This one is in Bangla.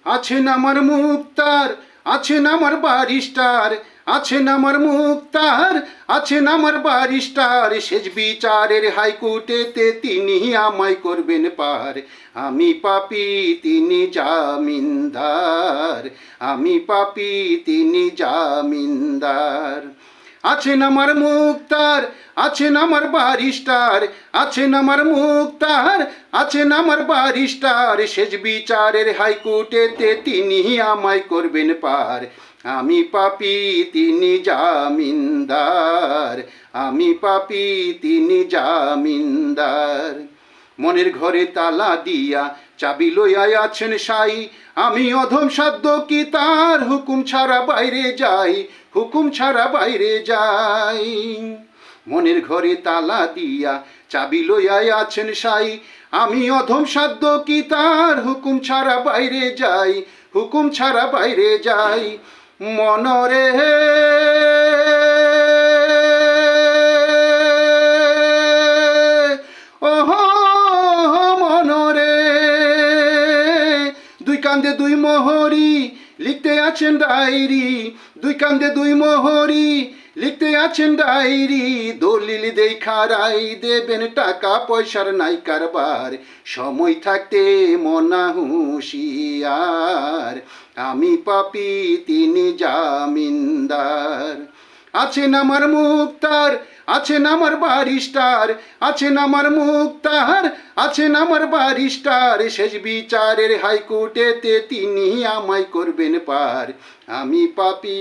আছেন আমার মুক্তার, আছেন আমার বারিস্টার, আছেন আমার মুক্তার, আছেন আমার বারিস্টার, শেষ বিচারের হাইকোর্টেতে তিনি আমায় করবেন পার। আমি পাপী তিনি জামিনদার, আমি পাপী তিনি জামিনদার। আছেন আমার মুক্তার, আছেন আমার বারিস্টার, আছেন আমার মুক্তার, আছেন আমার বারিস্টার, শেষ বিচারের হাইকোর্টেতে তিনি আমায় করবেন পার। আমি পাপী তিনি জামিনদার, আমি পাপী তিনি জামিনদার। মনের ঘরে তালা দিয়া চাবি লইয়া আছেন সাই, আমি অধম সাধ্য কি তার হুকুম ছাড়া বাইরে যাই, হুকুম ছাড়া বাইরে যাই। মনের ঘরে তালা দিয়া চাবি লইয়া আছেন সাই, আমি অধম সাধ্য কি তার হুকুম ছাড়া বাইরে যাই, হুকুম ছাড়া বাইরে যাই। মনরে ওহো মনরে, দুই কান্দে দুই মোহরি লিখতে আছেন ডায়েরি, দুই কান্দে দুই মোহরি লিখতে আছেন ডায়েরি, দলিল দেখা রাই দেবেন টাকা পয়সার নাই কারবার, সময় থাকতে মনা হুঁশিয়ার। আমি পাপী তিনি জামিনদার। আছেন আমার মুক্তার, আছেন আমার বারিস্টার, আছেন আমার মুক্তার, আছেন আমার বারিস্টার, শেষ বিচারের হাইকোর্টেতে তিনি আমায় করবেন পার। আমি পাপী